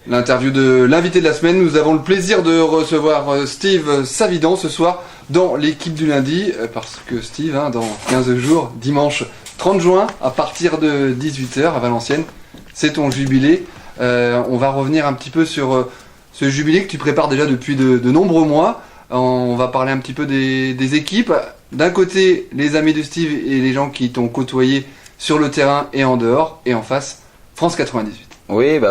L'interview de l'invité de la semaine. Nous avons le plaisir de recevoir Steve Savidan ce soir dans l'équipe du lundi. Parce que Steve, dans 15 jours, dimanche 30 juin, à partir de 18h à Valenciennes, c'est ton jubilé. On va revenir un petit peu sur ce jubilé que tu prépares déjà depuis de nombreux mois. On va parler un petit peu des équipes. D'un côté, les amis de Steve et les gens qui t'ont côtoyé sur le terrain et en dehors. Et en face, France 98. Oui,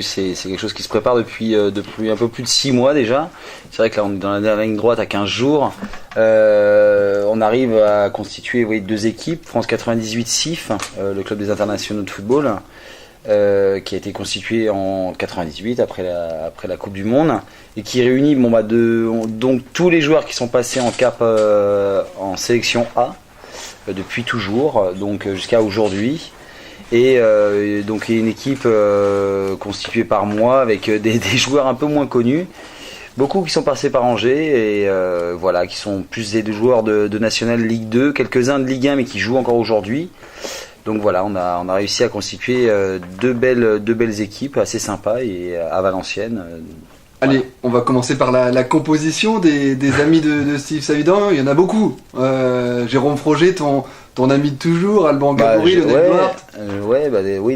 c'est quelque chose qui se prépare depuis un peu plus de 6 mois déjà. C'est vrai que là on est dans la ligne droite à 15 jours. On arrive à constituer 2 équipes. France 98 CIF, le club des internationaux de football, qui a été constitué en 98 après la Coupe du Monde et qui réunit donc tous les joueurs qui sont passés en cap en sélection A depuis toujours, donc jusqu'à aujourd'hui. Et donc il y a une équipe constituée par moi avec des joueurs un peu moins connus, beaucoup qui sont passés par Angers et qui sont plus des joueurs de National Ligue 2, quelques-uns de Ligue 1 mais qui jouent encore aujourd'hui. Donc voilà, on a réussi à constituer deux belles équipes assez sympas et à Valenciennes. Allez, on va commencer par la composition des amis de Steve Savidan. Il y en a beaucoup. Jérôme Froger, ton ami de toujours, Alban Gabory, Lionel Duarte.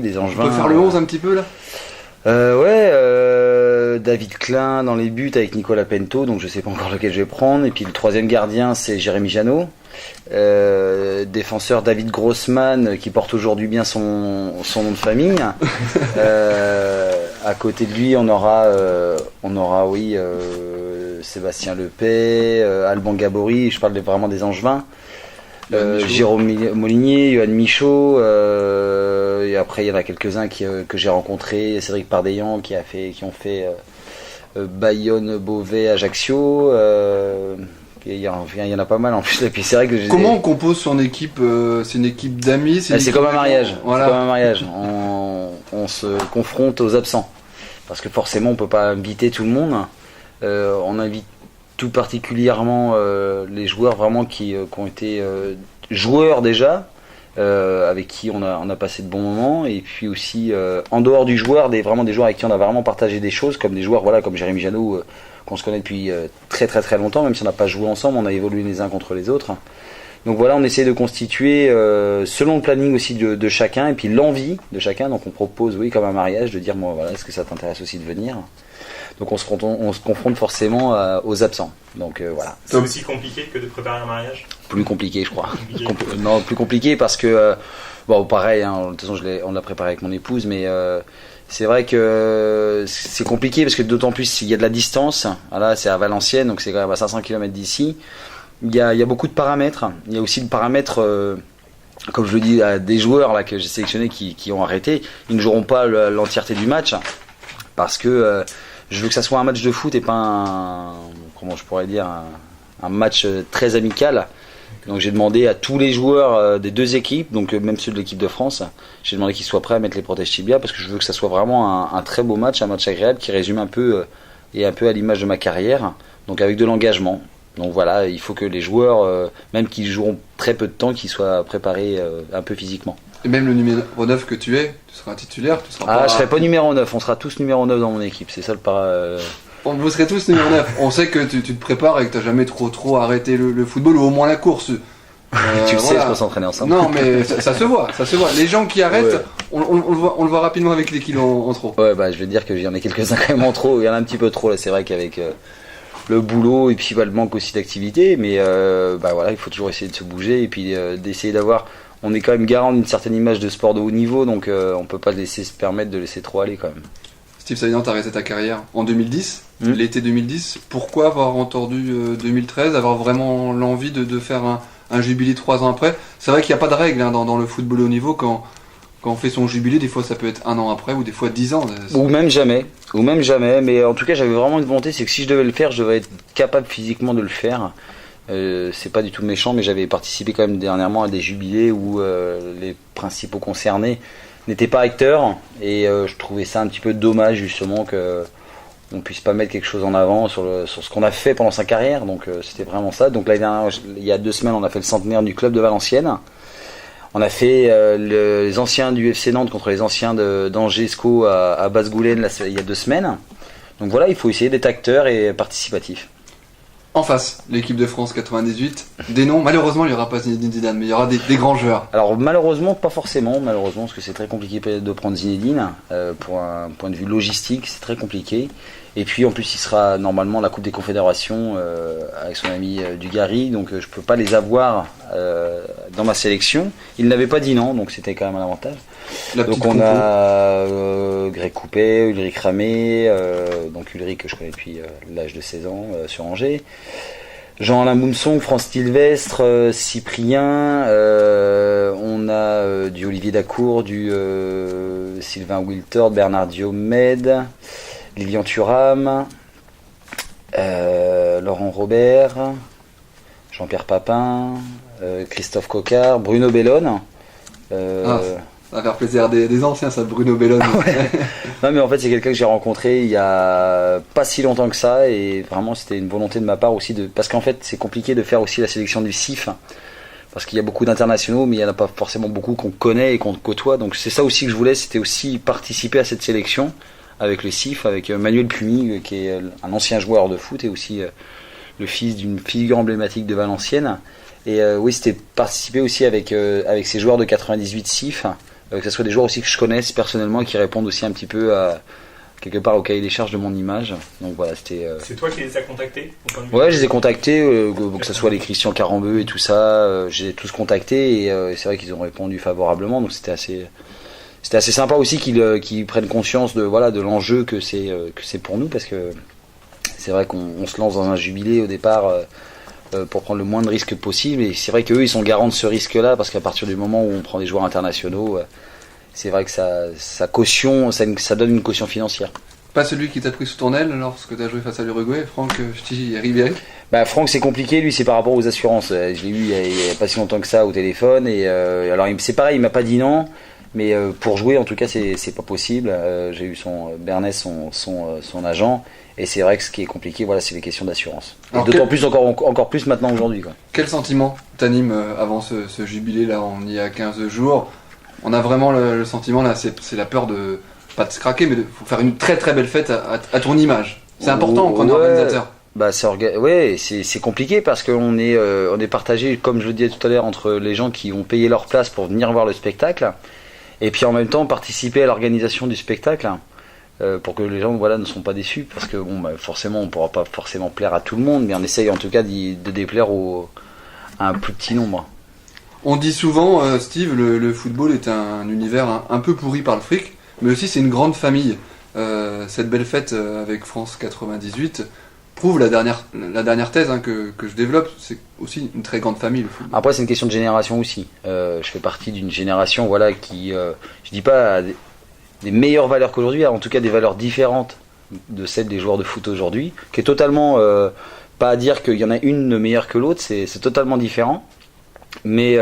Des Angevins. On peut faire le 11 un petit peu là. David Klein dans les buts avec Nicolas Pento, donc je sais pas encore lequel je vais prendre. Et puis le troisième gardien, c'est Jérémy Janot. Défenseur David Grossman qui porte aujourd'hui bien son nom de famille. À côté de lui, on aura Sébastien Lepay, Alban Gabory. Je parle vraiment des Angevins. Jérôme Molinier, Yoann Michaud, et après il y en a quelques-uns que j'ai rencontrés, Cédric Pardeillan qui ont fait Bayonne, Beauvais, Ajaccio. Il y en a pas mal en plus. Et puis c'est vrai que comment on compose son équipe? C'est une équipe d'amis? C'est comme un mariage. Voilà. C'est comme un mariage. On se confronte aux absents parce que forcément on peut pas inviter tout le monde. On invite tout particulièrement les joueurs vraiment qui ont été joueurs déjà, avec qui on a passé de bons moments, et puis aussi en dehors du joueur, des joueurs avec qui on a vraiment partagé des choses, comme des joueurs comme Jérémy Janot, qu'on se connaît depuis très très très longtemps, même si on n'a pas joué ensemble, on a évolué les uns contre les autres. Donc voilà, on essaie de constituer selon le planning aussi de chacun, et puis l'envie de chacun. Donc on propose, comme un mariage, de dire est-ce que ça t'intéresse aussi de venir? Donc on se confronte forcément aux absents. Donc voilà. C'est aussi compliqué que de préparer un mariage? Plus compliqué, je crois. Plus compliqué parce que pareil. De toute façon, on l'a préparé avec mon épouse, mais c'est vrai que c'est compliqué parce que d'autant plus il y a de la distance. Là, c'est à Valenciennes, donc c'est quand même à 500 km d'ici. Il y a beaucoup de paramètres. Il y a aussi le paramètre. Comme je le dis à des joueurs là que j'ai sélectionnés qui ont arrêté, ils ne joueront pas l'entièreté du match parce que je veux que ça soit un match de foot et pas un match très amical. Donc j'ai demandé à tous les joueurs des deux équipes, donc même ceux de l'équipe de France, j'ai demandé qu'ils soient prêts à mettre les protèges tibia parce que je veux que ça soit vraiment un très beau match, un match agréable qui résume un peu à l'image de ma carrière, donc avec de l'engagement. Donc voilà, il faut que les joueurs, même qui joueront très peu de temps, qu'ils soient préparés un peu physiquement. Et même le numéro 9 que tu seras titulaire, je serai pas numéro 9, on sera tous numéro 9 dans mon équipe, c'est ça le Vous serez tous numéro 9. On sait que tu te prépares et que tu n'as jamais trop arrêté le football, ou au moins la course. Tu le sais, on s'entraîner ensemble. Non, mais ça se voit. Les gens qui arrêtent, on le voit rapidement avec les kilos en trop. Ouais, je vais dire qu'il y en a quelques-uns quand même en trop, il y en a un petit peu trop là, c'est vrai qu'avec le boulot et puis le manque aussi d'activité, mais il faut toujours essayer de se bouger et puis d'essayer d'avoir... On est quand même garant d'une certaine image de sport de haut niveau, donc on peut pas se permettre de laisser trop aller quand même. Steve Savidan, t'as arrêté ta carrière en 2010, l'été 2010. Pourquoi avoir entendu 2013, avoir vraiment l'envie de faire un jubilé 3 ans après? C'est vrai qu'il n'y a pas de règle dans le football haut niveau. Quand on fait son jubilé, des fois ça peut être 1 an après ou des fois 10 ans. Ou même jamais, mais en tout cas j'avais vraiment une volonté, c'est que si je devais le faire, je devais être capable physiquement de le faire. C'est pas du tout méchant, mais j'avais participé quand même dernièrement à des jubilés où les principaux concernés n'étaient pas acteurs et je trouvais ça un petit peu dommage justement que on puisse pas mettre quelque chose en avant sur ce qu'on a fait pendant sa carrière. Donc c'était vraiment ça. Donc là, il y a 2 semaines, on a fait le centenaire du club de Valenciennes. On a fait les anciens du FC Nantes contre les anciens d'Angers SCO à Basse-Goulaine il y a 2 semaines. Donc voilà, il faut essayer d'être acteur et participatif. En face, l'équipe de France 98, des noms, malheureusement il n'y aura pas Zinedine Zidane, mais il y aura des grands joueurs. Alors malheureusement, pas forcément, parce que c'est très compliqué de prendre Zinedine, pour un point de vue logistique, c'est très compliqué. Et puis en plus il sera normalement à la Coupe des Confédérations avec son ami Dugarry, donc je peux pas les avoir dans ma sélection. Il n'avait pas dit non, donc c'était quand même un avantage. Donc on a Greg Coupet, Ulrich Ramé, donc Ulrich que je connais depuis l'âge de 16 ans sur Angers. Jean-Alain Moumsong, France Sylvestre, Cyprien, on a du Olivier Dacour, du Sylvain Wiltord, Bernard Diomède, Lilian Thuram, Laurent Robert, Jean-Pierre Papin, Christophe Coquard, Bruno Bellone. Ça va faire plaisir des anciens, ça, Bruno Bellone. Ouais. Non, mais en fait, c'est quelqu'un que j'ai rencontré il y a pas si longtemps que ça, et vraiment, c'était une volonté de ma part aussi parce qu'en fait, c'est compliqué de faire aussi la sélection du CIF, parce qu'il y a beaucoup d'internationaux, mais il n'y en a pas forcément beaucoup qu'on connaît et qu'on côtoie. Donc, c'est ça aussi que je voulais, c'était aussi participer à cette sélection avec le CIF, avec Manuel Pumy, qui est un ancien joueur de foot et aussi le fils d'une figure emblématique de Valenciennes. Et oui, c'était participer aussi avec ces joueurs de 98 CIF, que ce soit des joueurs aussi que je connaisse personnellement et qui répondent aussi un petit peu quelque part au cahier des charges de mon image. Donc voilà, c'était. C'est toi qui les as contactés? Ouais, je les ai contactés, que ce soit les Christian Carambeu et tout ça, je les ai tous contactés et c'est vrai qu'ils ont répondu favorablement, donc c'était assez sympa aussi qu'ils prennent conscience de l'enjeu que c'est pour nous, parce que c'est vrai qu'on se lance dans un jubilé au départ pour prendre le moins de risques possible, et c'est vrai qu'eux ils sont garants de ce risque-là, parce qu'à partir du moment où on prend des joueurs internationaux, c'est vrai que ça donne une caution financière. Pas celui qui t'a pris sous ton aile lorsque tu as joué face à l'Uruguay, Franck Ribéry? Franck, c'est compliqué, lui, c'est par rapport aux assurances. Je l'ai eu il y a pas si longtemps que ça au téléphone, et alors c'est pareil, il m'a pas dit non, mais pour jouer en tout cas c'est pas possible. J'ai eu Bernès, son agent, et c'est vrai que ce qui est compliqué, c'est les questions d'assurance. D'autant plus encore plus maintenant aujourd'hui, quoi. Quel sentiment t'anime avant ce jubilé là? On y a 15 jours. On a vraiment le sentiment là, c'est la peur de pas de se craquer, mais de faire une très très belle fête à ton image. C'est important quand on est organisateur. C'est compliqué parce qu'on est partagé, comme je le disais tout à l'heure, entre les gens qui ont payé leur place pour venir voir le spectacle, et puis en même temps participer à l'organisation du spectacle, pour que les gens ne sont pas déçus, parce que forcément on pourra pas forcément plaire à tout le monde, mais on essaye en tout cas de déplaire à un plus petit nombre. On dit souvent, Steve, le football est un univers un peu pourri par le fric, mais aussi c'est une grande famille. Cette belle fête avec France 98 prouve la dernière thèse que je développe, c'est aussi une très grande famille, le football. Après, c'est une question de génération aussi. Je fais partie d'une génération qui, je dis pas a des meilleures valeurs qu'aujourd'hui, en tout cas des valeurs différentes de celles des joueurs de foot aujourd'hui, qui est totalement, pas à dire qu'il y en a une meilleure que l'autre, c'est totalement différent. Mais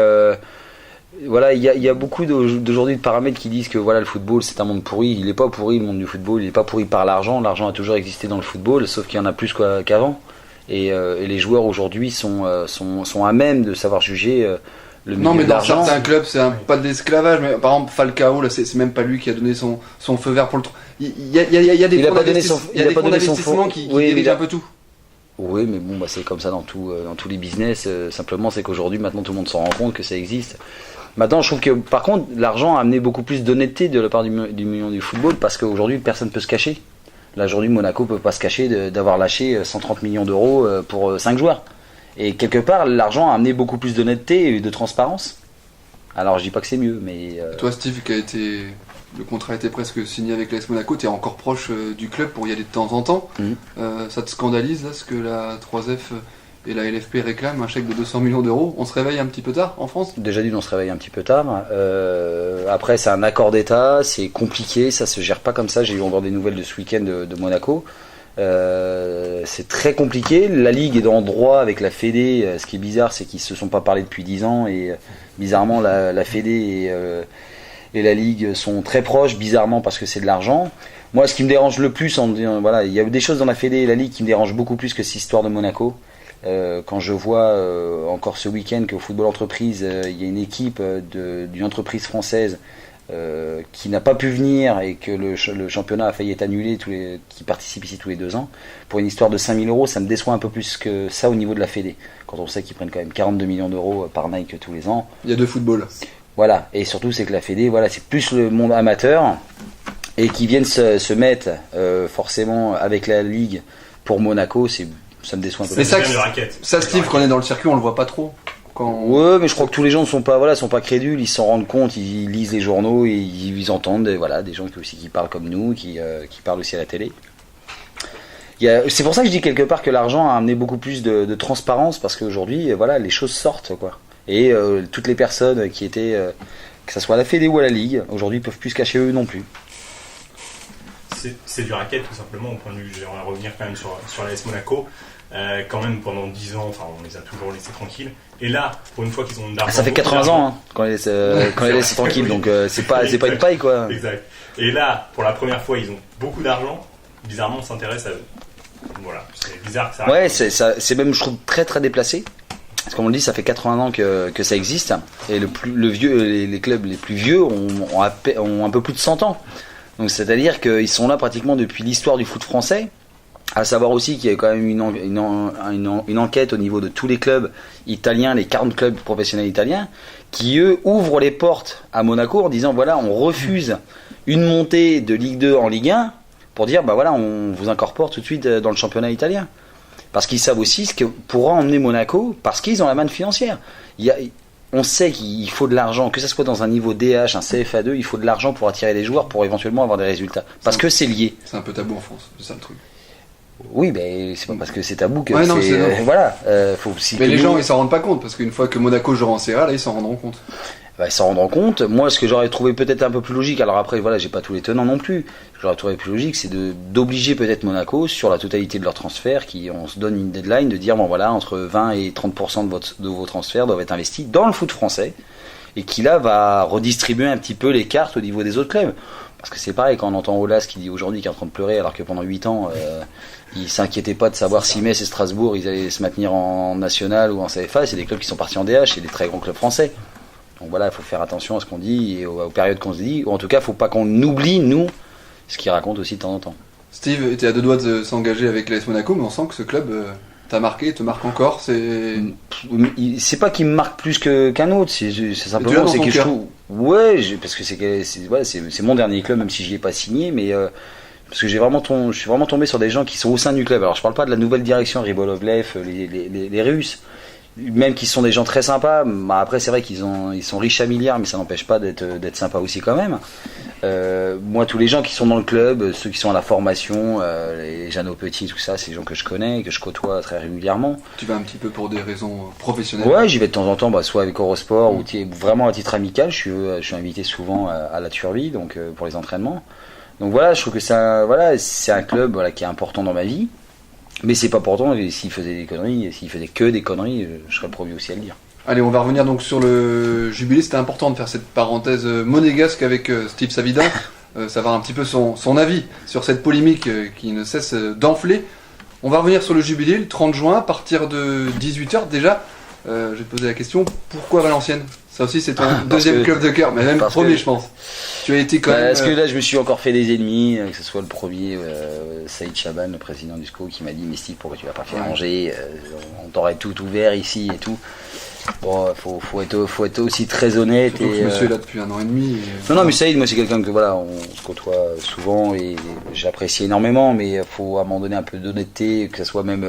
il y a beaucoup d'aujourd'hui de paramètres qui disent que le football c'est un monde pourri. Il n'est pas pourri, le monde du football, il n'est pas pourri par l'argent. L'argent a toujours existé dans le football, sauf qu'il y en a plus qu'avant. Et les joueurs aujourd'hui sont à même de savoir juger le milieu de l'argent. Non, mais dans certains clubs c'est pas de l'esclavage, mais par exemple Falcao, là, c'est même pas lui qui a donné son feu vert pour le. Il y a des fonds d'investissement qui dirigent un peu tout. Oui, mais c'est comme ça dans tous les business. Simplement, c'est qu'aujourd'hui, maintenant, tout le monde s'en rend compte que ça existe. Maintenant, je trouve que, par contre, l'argent a amené beaucoup plus d'honnêteté de la part du milieu du football, parce qu'aujourd'hui, personne ne peut se cacher. Là, aujourd'hui, Monaco ne peut pas se cacher d'avoir lâché 130 millions d'euros pour 5 joueurs. Et quelque part, l'argent a amené beaucoup plus d'honnêteté et de transparence. Alors, je dis pas que c'est mieux, mais... Toi, Steve, le contrat était presque signé avec l'AS Monaco, tu es encore proche du club pour y aller de temps en temps. Ça te scandalise là, ce que la 3F et la LFP réclament, un chèque de 200 millions d'euros? On se réveille un petit peu tard en France? Déjà on se réveille un petit peu tard. Après, c'est un accord d'État, c'est compliqué, ça se gère pas comme ça. J'ai eu encore des nouvelles de ce week-end de Monaco. C'est très compliqué. La Ligue est en droit avec la Fédé. Ce qui est bizarre, c'est qu'ils se sont pas parlé depuis 10 ans, et bizarrement la Fédé et la Ligue sont très proches, bizarrement, parce que c'est de l'argent. Moi, ce qui me dérange le plus, il y a des choses dans la Fédé et la Ligue qui me dérangent beaucoup plus que cette histoire de Monaco. Quand je vois encore ce week-end qu'au football entreprise, il y a une équipe d'une entreprise française qui n'a pas pu venir et que le championnat a failli être annulé, qui participe ici tous les 2 ans, pour une histoire de 5 000 €, ça me déçoit un peu plus que ça au niveau de la Fédé, quand on sait qu'ils prennent quand même 42 millions d'euros par Nike tous les ans. Il y a 2 footballs. Voilà, et surtout c'est que la Fédé, voilà, c'est plus le monde amateur, et qui viennent se mettre forcément avec la Ligue pour Monaco, ça me déçoit un peu. Mais ça, Steve, quand on est dans le circuit, on le voit pas trop. Ouais, mais je crois que tous les gens ne sont pas crédules, ils s'en rendent compte, ils lisent les journaux et ils entendent des gens qui parlent comme nous, qui parlent aussi à la télé. C'est pour ça que je dis quelque part que l'argent a amené beaucoup plus de transparence, parce qu'aujourd'hui, voilà, les choses sortent, quoi. Et toutes les personnes qui étaient, que ce soit à la Fédé ou à la Ligue, aujourd'hui, peuvent plus se cacher eux non plus. C'est du racket, tout simplement, au point de vue. On va revenir quand même sur l'AS Monaco. Quand même, pendant 10 ans, on les a toujours laissés tranquilles. Et là, pour une fois qu'ils ont de l'argent. Ça fait 80 ans qu'on les laisse tranquilles, oui. Donc c'est pas une paille, quoi. Exact. Et là, pour la première fois, ils ont beaucoup d'argent. Bizarrement, on s'intéresse à eux. Voilà, c'est bizarre que ça arrive. Ouais, c'est même, je trouve, très très déplacé. Parce qu'on le dit, ça fait 80 ans que ça existe. Et les clubs les plus vieux ont un peu plus de 100 ans. Donc c'est-à-dire qu'ils sont là pratiquement depuis l'histoire du foot français. À savoir aussi qu'il y a quand même une enquête au niveau de tous les clubs italiens, les 40 clubs professionnels italiens, qui eux ouvrent les portes à Monaco en disant voilà, on refuse une montée de Ligue 2 en Ligue 1 pour dire bah voilà, on vous incorpore tout de suite dans le championnat italien. Parce qu'ils savent aussi ce que pourra emmener Monaco, parce qu'ils ont la manne financière. On sait qu'il faut de l'argent, que ce soit dans un niveau DH, un CFA2, il faut de l'argent pour attirer les joueurs, pour éventuellement avoir des résultats. Parce que c'est lié. C'est un peu tabou en France, c'est ça le truc. Oui, mais c'est pas parce que c'est tabou que non, voilà. Faut aussi. Mais les gens ils s'en rendent pas compte, parce qu'une fois que Monaco jouera en CA, là ils s'en rendront compte. Ils s'en rendront compte. Moi, ce que j'aurais trouvé peut-être un peu plus logique, alors après, voilà, j'ai pas tous les tenants non plus. Ce que j'aurais trouvé plus logique, c'est d'obliger peut-être Monaco sur la totalité de leurs transferts, on se donne une deadline de dire bon voilà, entre 20 et 30% de vos transferts doivent être investis dans le foot français, et qui là va redistribuer un petit peu les cartes au niveau des autres clubs. Parce que c'est pareil quand on entend Aulas qui dit aujourd'hui qu'il est en train de pleurer, alors que pendant 8 ans, il s'inquiétait pas de savoir si Metz et Strasbourg ils allaient se maintenir en national ou en CFA. C'est des clubs qui sont partis en DH, c'est des très grands clubs français. Donc voilà, il faut faire attention à ce qu'on dit et aux périodes qu'on se dit. Ou en tout cas, il ne faut pas qu'on oublie, nous, ce qu'il raconte aussi de temps en temps. Steve était à 2 doigts de s'engager avec l'AS Monaco, mais on sent que ce club t'a marqué, te marque encore. C'est pas qu'il me marque plus qu'un autre, c'est simplement c'est que je trouve. Ouais, parce que c'est mon dernier club, même si je l'ai pas signé, mais parce que je suis vraiment tombé sur des gens qui sont au sein du club. Alors je parle pas de la nouvelle direction, Ribolovlev, les Russes, même qui sont des gens très sympas. Bah, après c'est vrai ils sont riches à milliards, mais ça n'empêche pas d'être sympas aussi quand même. Moi, tous les gens qui sont dans le club, ceux qui sont à la formation, les Jeannot Petit, tout ça, c'est des gens que je connais, que je côtoie très régulièrement. Tu vas un petit peu pour des raisons professionnelles? Ouais, j'y vais de temps en temps, soit avec Eurosport ou vraiment à titre amical. Je suis invité souvent à la Turbie, donc pour les entraînements. Donc voilà, je trouve que c'est un club qui est important dans ma vie. Mais c'est pas pourtant, s'il faisait des conneries, s'il faisait que des conneries, je serais le premier aussi à le dire. Allez, on va revenir donc sur le jubilé. C'était important de faire cette parenthèse monégasque avec Steve Savidan, savoir un petit peu son avis sur cette polémique qui ne cesse d'enfler. On va revenir sur le jubilé, le 30 juin, à partir de 18h. Déjà, je vais te poser la question, pourquoi Valenciennes? Ça aussi, c'est ton deuxième club de cœur, mais même premier, je pense. Tu as été quand même... Parce que là, je me suis encore fait des ennemis, que ce soit le premier, Saïd Chaban, le président du SCO, qui m'a dit « Mais Steve, pourquoi tu vas pas faire Angers On t'aurait tout ouvert ici et tout. » Bon, faut être aussi très honnête. Surtout que monsieur est là depuis 1 an et demi. Non, mais Saïd, moi, c'est quelqu'un que on se côtoie souvent et j'apprécie énormément, mais il faut à un moment donné un peu d'honnêteté, que ce soit même...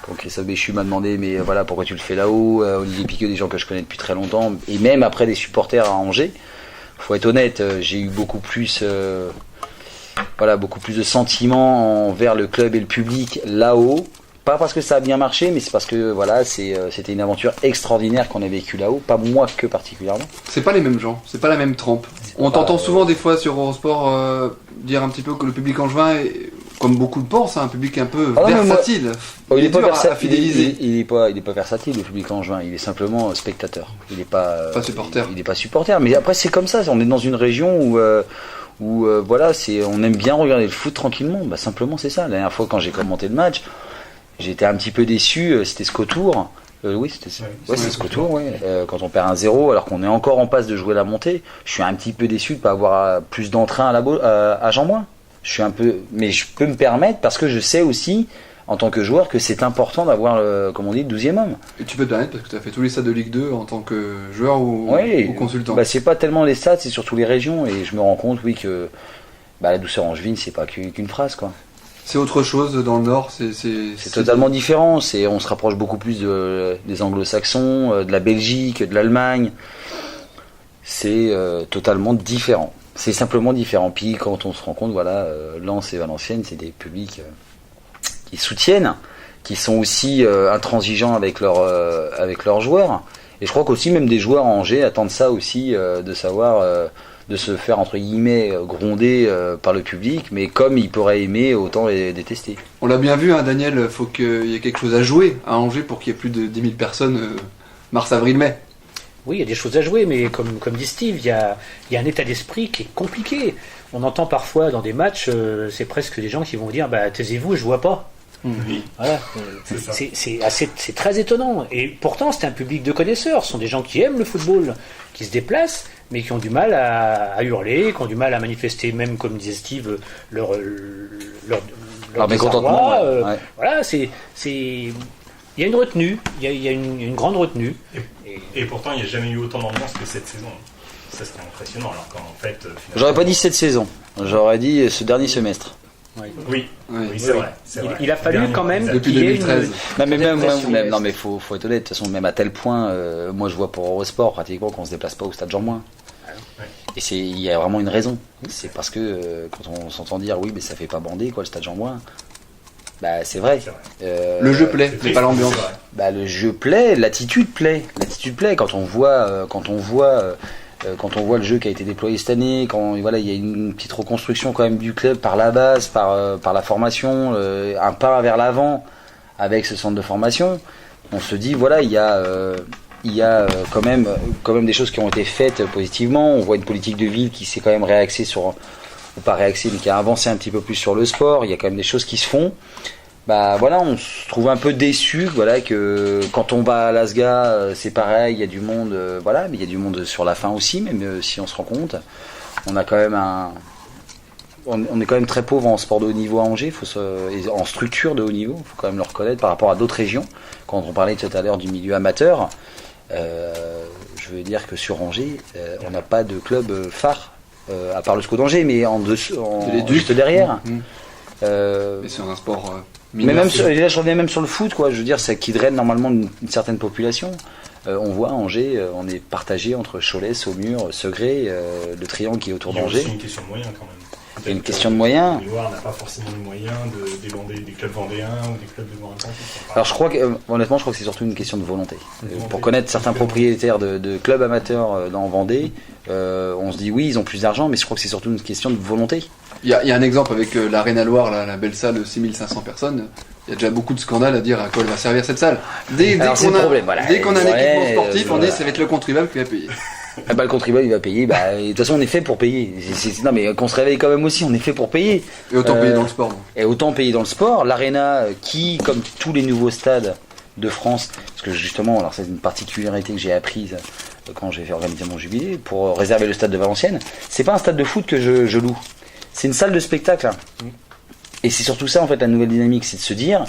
Quand Christophe Béchu m'a demandé mais voilà pourquoi tu le fais là-haut, Olivier Piqueux, des gens que je connais depuis très longtemps, et même après des supporters à Angers, faut être honnête, j'ai eu beaucoup plus de sentiments envers le club et le public là-haut, pas parce que ça a bien marché, mais c'est parce que c'était une aventure extraordinaire qu'on a vécue là-haut, pas moi que particulièrement. C'est pas les mêmes gens, c'est pas la même trempe. On t'entend souvent des fois sur Eurosport dire un petit peu que le public angevin est, comme beaucoup le pensent, un public un peu versatile. Il est pas versatile à fidéliser. Il est pas versatile, le public angevin. Il est simplement spectateur. Il n'est pas supporter. Il n'est pas supporter. Mais après, c'est comme ça. On est dans une région où on aime bien regarder le foot tranquillement. Simplement, c'est ça. La dernière fois, quand j'ai commenté le match, J'ai été un petit peu déçu, c'était Scotour. Oui, c'était Scotour, ouais. Quand on perd 1-0, alors qu'on est encore en passe de jouer la montée, je suis un petit peu déçu de ne pas avoir plus d'entrain à Jean-Bouin. Mais je peux me permettre parce que je sais aussi, en tant que joueur, que c'est important d'avoir, comme on dit, le 12e homme. Et tu peux te permettre parce que tu as fait tous les stades de Ligue 2 en tant que joueur ou consultant. C'est pas tellement les stades, c'est surtout les régions, et je me rends compte, oui, que la douceur angevine, c'est pas qu'une phrase, quoi. C'est autre chose dans le Nord, c'est totalement différent. On se rapproche beaucoup plus des Anglo-Saxons, de la Belgique, de l'Allemagne. C'est totalement différent. C'est simplement différent. Puis quand on se rend compte, voilà, Lens et Valenciennes, c'est des publics qui soutiennent, qui sont aussi intransigeants avec leurs joueurs. Et je crois qu'aussi même des joueurs à Angers attendent ça aussi, de savoir. De se faire entre guillemets gronder par le public, mais comme il pourrait aimer, autant les détester. On l'a bien vu, hein, Daniel, il faut qu'il y ait quelque chose à jouer à Angers pour qu'il y ait plus de 10 000 personnes mars, avril, mai. Oui, il y a des choses à jouer, mais comme dit Steve, il y a un état d'esprit qui est compliqué. On entend parfois dans des matchs, c'est presque des gens qui vont dire taisez-vous, je vois pas. Oui. Voilà. C'est très étonnant. Et pourtant, c'est un public de connaisseurs. Ce sont des gens qui aiment le football, qui se déplacent, mais qui ont du mal à hurler, qui ont du mal à manifester, même comme disait Steve, leur mécontentement. Voilà, il y a une retenue, il y a une grande retenue. Et pourtant, il n'y a jamais eu autant d'ambiance que cette saison. Ça, c'était impressionnant. Alors qu'en fait, j'aurais pas dit cette saison, j'aurais dit ce dernier semestre. Oui, c'est vrai. Il a fallu quand même depuis 2013. Non mais faut être honnête. De toute façon, même à tel point, moi je vois pour Eurosport pratiquement qu'on se déplace pas au stade Jean-Bouin. Et il y a vraiment une raison. C'est parce que quand on s'entend dire oui, mais ça fait pas bander quoi le stade Jean-Bouin. C'est vrai. Le jeu plaît, mais pas l'ambiance. Le jeu plaît, l'attitude plaît. Quand on voit le jeu qui a été déployé cette année, quand il y a une petite reconstruction quand même du club par la base, par la formation, un pas vers l'avant avec ce centre de formation, on se dit il y a quand même des choses qui ont été faites positivement. On voit une politique de ville qui s'est quand même réaxée mais qui a avancé un petit peu plus sur le sport. Il y a quand même des choses qui se font. On se trouve un peu déçu, que quand on va à Lasga, c'est pareil, il y a du monde, mais il y a du monde sur la fin aussi, même si on se rend compte. On a quand même on est quand même très pauvre en sport de haut niveau à Angers, et en structure de haut niveau, il faut quand même le reconnaître par rapport à d'autres régions. Quand on parlait tout à l'heure du milieu amateur, je veux dire que sur Angers, on n'a pas de club phare, à part le SCO d'Angers, mais juste derrière. Mais c'est un sport mais même là, je reviens même sur le foot, quoi. Je veux dire, c'est qui draine normalement une certaine population. On voit Angers, on est partagé entre Cholet, Saumur, Segré, le triangle qui est autour d'Angers. C'est une question de moyens quand même. Il y a une question de moyens. Le Loir n'a pas forcément les moyens des clubs vendéens ou des clubs de Loire-Atlantique. Alors honnêtement, je crois que c'est surtout une question de volonté. Pour connaître certains propriétaires de clubs amateurs dans Vendée, on se dit oui, ils ont plus d'argent, mais je crois que c'est surtout une question de volonté. Il y a un exemple avec l'Arena Loire, la belle salle de 6500 personnes. Il y a déjà beaucoup de scandales à dire à quoi elle va servir cette salle. Dès qu'on a un équipement sportif, on dit ça va être le contribuable qui va payer. Le contribuable il va payer, de toute façon on est fait pour payer. Non mais qu'on se réveille quand même aussi, on est fait pour payer. Et autant payer dans le sport. Et autant payer dans le sport. L'Arena qui, comme tous les nouveaux stades de France, parce que justement, alors c'est une particularité que j'ai apprise quand j'ai fait organiser mon jubilé, pour réserver le stade de Valenciennes, c'est pas un stade de foot que je loue. C'est une salle de spectacle. Et c'est surtout ça en fait la nouvelle dynamique, c'est de se dire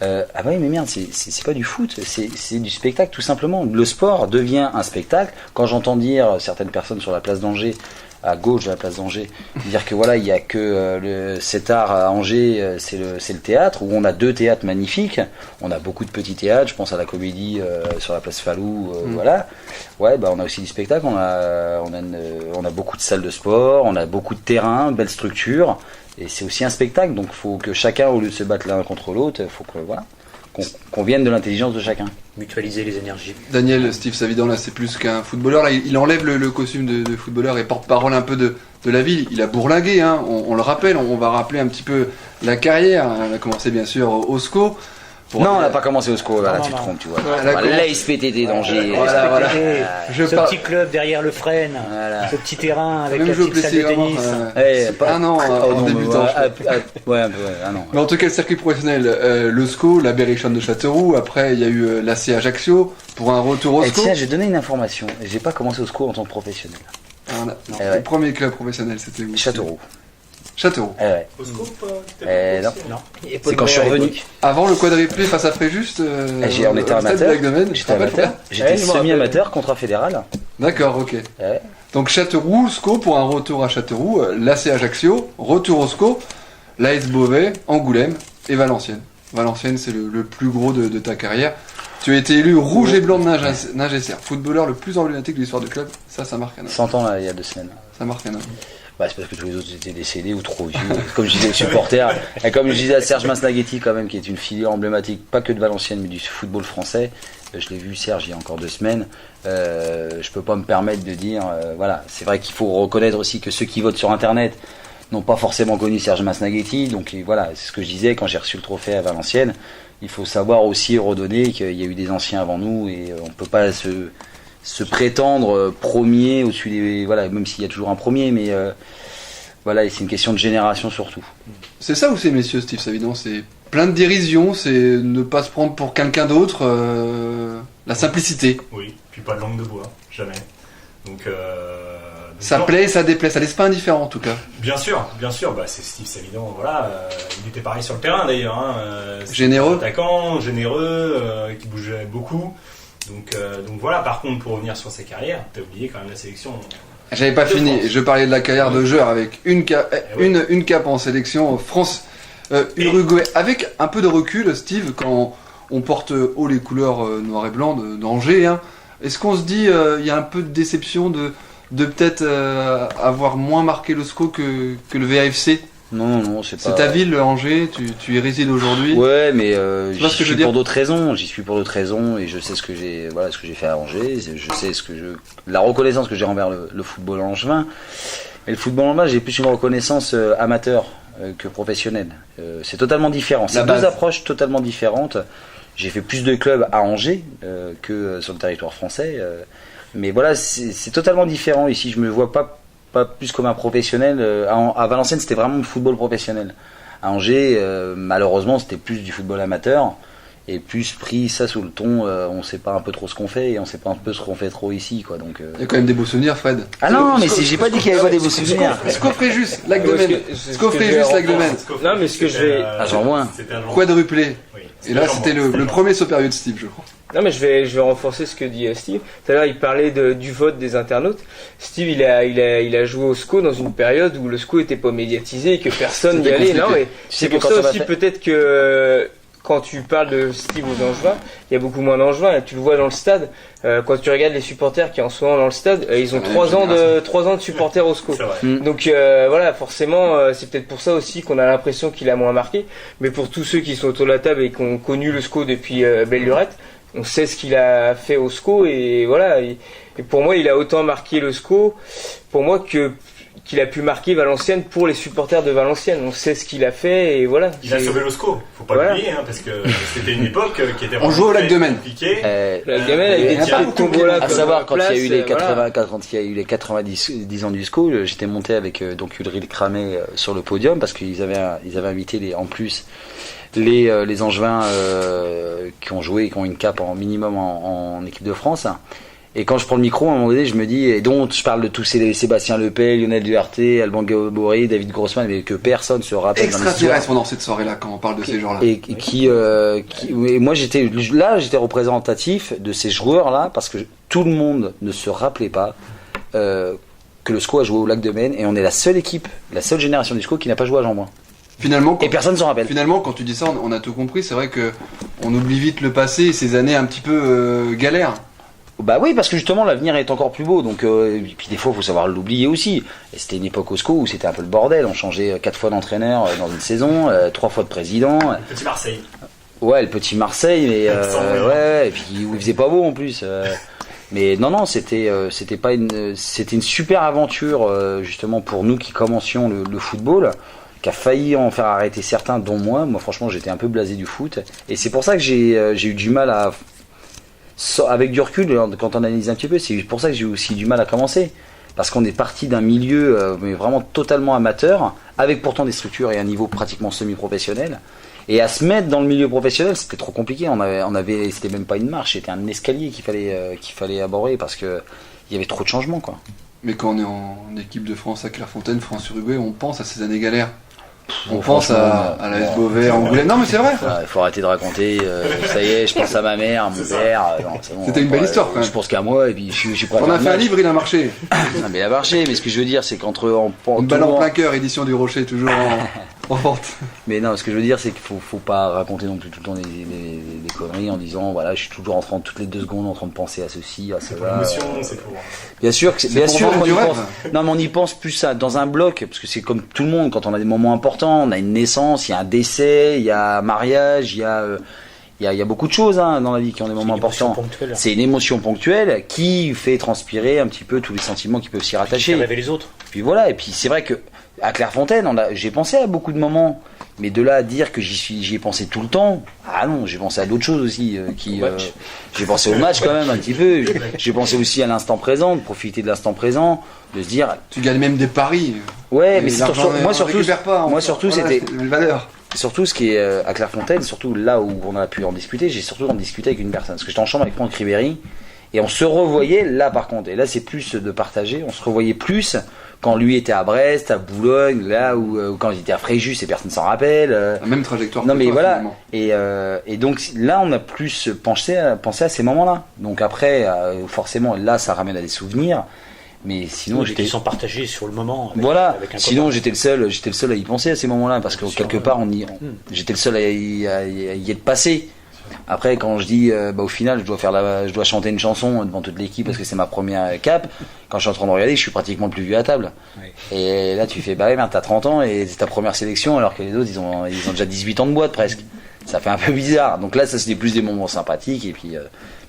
ah bah oui mais merde, c'est pas du foot, c'est du spectacle tout simplement. Le sport devient un spectacle. Quand j'entends dire certaines personnes sur la place d'Angers, à gauche de la place d'Angers, dire que il y a que cet art à Angers, c'est le théâtre, où on a deux théâtres magnifiques. On a beaucoup de petits théâtres, je pense à la Comédie sur la place Fallou, on a aussi du spectacle, on a beaucoup de salles de sport, on a beaucoup de terrains, belles structures. Et c'est aussi un spectacle, donc il faut que chacun, au lieu de se battre l'un contre l'autre, il faut qu'on vienne de l'intelligence de chacun. Mutualiser les énergies. Daniel, Steve Savidan, là, c'est plus qu'un footballeur. Là, il enlève le costume de footballeur et porte-parole un peu de la ville. Il a bourlingué, hein, on le rappelle, on va rappeler un petit peu la carrière. On a commencé bien sûr au SCO. Non, on n'a pas commencé au SCO, voilà, Non, tu te non. trompes, tu vois. Elle a commencé- L'ASPTT d'Angers. Voilà. Je Ce par- petit club derrière le Fresne, Voilà. ce petit terrain avec Même la joué au petite salle de Plessis, tennis. Pas- un an Oh, en non, mais débutant. ouais, je crois. ouais, un peu, ouais, un an. Mais en tout cas, le circuit professionnel, le SCO, la Berrichonne de Châteauroux, après il y a eu l'AC Ajaccio pour un retour au Et SCO. tiens, j'ai donné une information. J'ai pas commencé au SCO en tant que professionnel. Non, ouais. le premier club professionnel, c'était où? Châteauroux. Châteauroux. Ouais. Au scope, t'étais Non. aussi, Non. C'est quand je suis revenu. Avant le quadruplé face à Fréjus, On était au stade amateur. de Lac-de-Maine, J'étais tu te rappelles, amateur. frère J'étais je me rappelle. semi-amateur, contrat fédéral. D'accord, ok. Ouais. Donc Châteauroux, SCO pour un retour à Châteauroux, l'AC Ajaccio, retour au SCO, l'AS Beauvais, Angoulême et Valenciennes. Valenciennes, c'est le plus gros de ta carrière. Tu as été élu rouge et blanc de Ningesser, footballeur le plus emblématique de l'histoire du club. Ça marque un homme. 100 ans là, il y a 2 semaines. Ça marque un homme. Bah, c'est parce que tous les autres étaient décédés ou trop vieux. Comme je disais aux supporters, et comme je disais à Serge Masnaghetti quand même, qui est une filière emblématique, pas que de Valenciennes, mais du football français. Je l'ai vu, Serge, il y a encore 2 semaines. Je peux pas me permettre de dire, voilà, c'est vrai qu'il faut reconnaître aussi que ceux qui votent sur Internet n'ont pas forcément connu Serge Masnaghetti. Donc et voilà, c'est ce que je disais quand j'ai reçu le trophée à Valenciennes. Il faut savoir aussi redonner qu'il y a eu des anciens avant nous et on peut pas se prétendre premier au-dessus des... Voilà, même s'il y a toujours un premier, mais voilà, et c'est une question de génération surtout. C'est ça ou c'est messieurs, Steve Savidan? C'est plein de dérision, c'est ne pas se prendre pour quelqu'un d'autre, la simplicité. Oui, puis pas de langue de bois, jamais. Donc, Ça non. plaît, ça déplaît, ça laisse pas indifférent en tout cas. Bien sûr, bah, c'est Steve Savidan, voilà. Il était pareil sur le terrain d'ailleurs. Hein, c'était Généreux. un attaquant, généreux, qui bougeait beaucoup. Donc voilà, par contre, pour revenir sur sa carrière, t'as oublié quand même la sélection. J'avais pas De fini, France. je parlais de la carrière de joueur avec une cape en sélection France Uruguay. Avec un peu de recul, Steve, quand on porte haut les couleurs noir et blanc d'Angers, hein, est-ce qu'on se dit il y a un peu de déception de peut-être avoir moins marqué le SCO que le VAFC? Non, c'est pas... C'est ta ville, Angers, tu y résides aujourd'hui. Ouais, mais Tu vois ce j'y que je veux suis dire pour d'autres raisons. J'y suis pour d'autres raisons et je sais ce que j'ai fait à Angers. Je sais la reconnaissance que j'ai envers le football angevin. Et le football angevin, j'ai plus une reconnaissance amateur que professionnelle. C'est totalement différent. C'est base. deux approches totalement différentes. J'ai fait plus de clubs à Angers que sur le territoire français. Mais voilà, c'est totalement différent. Ici, je me vois pas plus comme un professionnel. À Valenciennes, c'était vraiment du football professionnel. À Angers, malheureusement, c'était plus du football amateur et plus pris ça sous le ton. On sait pas un peu trop ce qu'on fait et on sait pas un peu ce qu'on fait trop ici, quoi. Donc. Il y a quand même des beaux souvenirs, Fred. Ah non, mais j'ai pas dit qu'il y avait pas des beaux souvenirs. SCO Fréjus, Lac-de-Maine. SCO ce que je Fréjus, vais Lac-de-Maine. Non, mais ce que je vais- Genre moins. C'était un genre. Quadruplé. Oui, Et là, c'était le premier saut période de Steve, je crois. Non, mais je vais renforcer ce que dit Steve. Tout à l'heure, il parlait du vote des internautes. Steve, il a joué au SCO dans une période où le SCO était pas médiatisé et que personne n'y C'était allait. compliqué. Non, mais Tu sais c'est que pour quand ça on va aussi faire- peut-être que quand tu parles de Steve aux Angevins, il y a beaucoup moins d'Angevins. Tu le vois dans le stade. Quand tu regardes les supporters qui en sont dans le stade, ils ont Ouais, 3 ans de supporters au SCO. C'est vrai. Donc voilà, forcément, c'est peut-être pour ça aussi qu'on a l'impression qu'il a moins marqué. Mais pour tous ceux qui sont autour de la table et qui ont connu le SCO depuis belle lurette, on sait ce qu'il a fait au SCO et voilà. Et pour moi, il a autant marqué le SCO pour moi qu'il a pu marquer Valenciennes pour les supporters de Valenciennes. On sait ce qu'il a fait et voilà. Il a C'est- sauvé le SCO, faut pas Voilà. l'oublier, hein, parce que c'était une époque qui était On jouait au très Lac-de-Maine. compliquée. La gamelle avec il y des en a tirs pas de beaucoup tombola À comme savoir quand il y a eu les place, 80, quand il y a eu les 90 ans du SCO, j'étais monté avec donc Ulrich Cramé sur le podium parce qu'ils avaient invité en plus les Angevins qui ont joué et qui ont une cape en minimum en équipe de France. Et quand je prends le micro, à un moment donné, je me dis, et donc je parle de tous ces Sébastien Lepay, Lionel Duarte, Alban Gabory, David Grossman, mais que personne se rappelle dans l'histoire. Extraterrestre pendant cette soirée-là, quand on parle de ces gens-là. Et et moi j'étais représentatif de ces joueurs-là parce que tout le monde ne se rappelait pas que le SCO a joué au Lac-de-Maine et on est la seule équipe, la seule génération du SCO qui n'a pas joué à Jean-Bouin. Finalement, Et personne s'en rappelle. Finalement, quand tu dis ça, on a tout compris. C'est vrai que on oublie vite le passé et ces années un petit peu galères. Bah oui, parce que justement l'avenir est encore plus beau, donc et puis des fois il faut savoir l'oublier aussi. Et c'était une époque au SCO où c'était un peu le bordel, on changeait 4 fois d'entraîneur dans une saison, 3 fois de président. Petit Marseille. Ouais, le petit Marseille, mais ouais, et puis où il faisait pas beau en plus. Mais non, c'était une super aventure justement pour nous qui commencions le football, qui a failli en faire arrêter certains, dont moi. Moi, franchement, j'étais un peu blasé du foot. Et c'est pour ça que j'ai eu du mal à... Avec du recul, quand on analyse un petit peu, c'est pour ça que j'ai eu aussi du mal à commencer. Parce qu'on est parti d'un milieu mais vraiment totalement amateur, avec pourtant des structures et un niveau pratiquement semi-professionnel. Et à se mettre dans le milieu professionnel, c'était trop compliqué. C'était même pas une marche, c'était un escalier qu'il fallait aborder parce que il y avait trop de changements, quoi. Mais quand on est en équipe de France à Clairefontaine, France-Uruguay, on pense à ces années galères. On pense à la S Beauvais, à Angoulême. Non, mais c'est vrai. Il faut arrêter de raconter. Ça y est, je pense à ma mère, à mon père. Non, c'est bon, c'était une belle histoire, quand même. Je pense qu'à moi, et puis je suis prêt à On a fait un livre, il a marché. Non, mais il a marché. Mais ce que je veux dire, c'est qu'entre une balle en plein cœur, édition du Rocher, toujours en vente. Mais non, ce que je veux dire, c'est qu'il faut pas raconter non plus tout le temps des conneries en disant voilà, je suis toujours toutes les 2 secondes en train de penser à ceci, à cela. L'émotion, c'est pour. Bien sûr qu'on y pense. Non, mais on y pense plus ça dans un bloc, parce que c'est comme tout le monde quand on a des moments importants, on a une naissance, il y a un décès, il y a un mariage, il y a beaucoup de choses dans la vie qui ont des moments importants. C'est une émotion ponctuelle qui fait transpirer un petit peu tous les sentiments qui peuvent s'y rattacher. Qui rêver les autres. Puis voilà, et puis c'est vrai que à Clairefontaine, j'ai pensé à beaucoup de moments, mais de là à dire que j'y ai pensé tout le temps, ah non, j'ai pensé à d'autres choses aussi. J'ai pensé au match quand même un petit peu. J'ai pensé aussi à l'instant présent, de profiter de l'instant présent, de se dire. Tu gagnes même des paris. Ouais, mais moi surtout c'était. Valeur. Surtout ce qui est à Clairefontaine, surtout là où on a pu en discuter, j'ai surtout en discuté avec une personne. Parce que j'étais en chambre avec Franck Ribéry et on se revoyait là par contre. Et là c'est plus de partager, on se revoyait plus quand lui était à Brest, à Boulogne, là où quand il était à Fréjus et personne s'en rappelle. La même trajectoire. Non que mais toi, voilà. Finalement. Et donc là on a plus pensé à ces moments-là. Donc après forcément là ça ramène à des souvenirs. Mais sinon j'étais sont partagés sur le moment. Avec un sinon j'étais le seul à y penser à ces moments-là parce que quelque part j'étais le seul à y être passé. Après quand je dis au final je dois chanter une chanson devant toute l'équipe parce que c'est ma première cape. Quand je suis en train de regarder, je suis pratiquement le plus vieux à table. Oui. Et là tu fais t'as 30 ans et c'est ta première sélection alors que les autres ils ont déjà 18 ans de boîte presque. Ça fait un peu bizarre. Donc là ça c'est plus des moments sympathiques et puis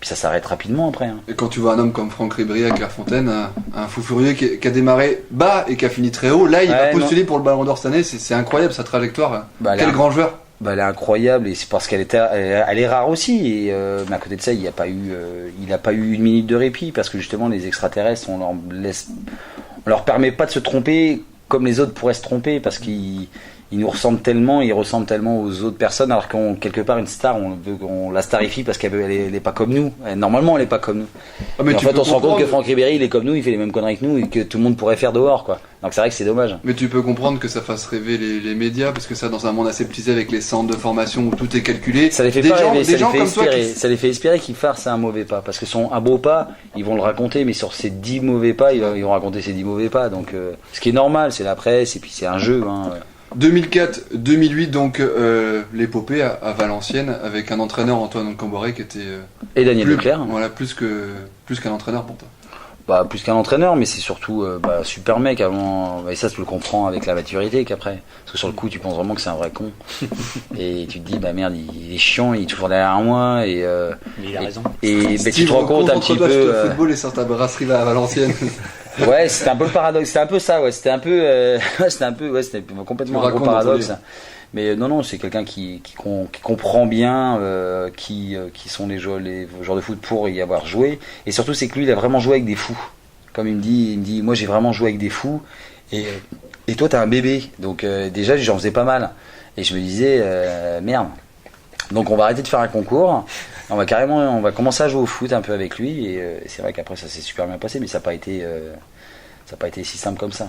ça s'arrête rapidement après. Et quand tu vois un homme comme Franck Ribéry à Clairefontaine, un fou furieux qui a démarré bas et qui a fini très haut, là il va postuler pour le Ballon d'Or cette année, c'est incroyable sa trajectoire. Quel grand joueur. Elle est incroyable et c'est parce qu'elle est rare aussi. Mais à côté de ça, il n'a pas eu une minute de répit parce que justement les extraterrestres, on leur permet pas de se tromper comme les autres pourraient se tromper parce qu'ils nous ressemblent tellement, ils ressemblent tellement aux autres personnes alors qu'on quelque part une star, on la starifie parce qu'elle est pas comme nous. Normalement, elle est pas comme nous. Ah, mais en fait, on se rend compte que Franck Ribéry, il est comme nous, il fait les mêmes conneries que nous et que tout le monde pourrait faire dehors, quoi. Donc c'est vrai que c'est dommage. Mais tu peux comprendre que ça fasse rêver les médias parce que ça, dans un monde aseptisé avec les centres de formation où tout est calculé, ça les fait pas rêver, ça les fait espérer qu'ils fassent un mauvais pas parce que un beau pas, ils vont le raconter, mais sur ces 10 mauvais pas, ils vont raconter ces 10 mauvais pas. Donc ce qui est normal, c'est la presse et puis c'est un jeu. 2004-2008 donc l'épopée à Valenciennes avec un entraîneur Antoine Camboré qui était et Daniel Leclerc. Voilà, plus qu'un entraîneur pour toi. Plus qu'un entraîneur, mais c'est surtout super mec avant. Et ça tu le comprends avec la maturité qu'après. Parce que sur le coup tu penses vraiment que c'est un vrai con. Et tu te dis merde il est chiant, il est toujours derrière moi et mais il a raison. Et tu te rends compte un petit peu. Le football est sur ta brasserie là à Valenciennes. Ouais, c'était un peu le paradoxe, c'était un peu ça, ouais, c'était complètement un gros paradoxe. Mais non, c'est quelqu'un qui comprend bien qui sont les joueurs de foot pour y avoir joué. Et surtout, c'est que lui, il a vraiment joué avec des fous. Comme il me dit, moi j'ai vraiment joué avec des fous. Et toi, t'as un bébé. Donc déjà, j'en faisais pas mal. Et je me disais, merde. Donc on va arrêter de faire un concours. On va commencer à jouer au foot un peu avec lui et c'est vrai qu'après ça s'est super bien passé mais ça n'a pas été si simple comme ça.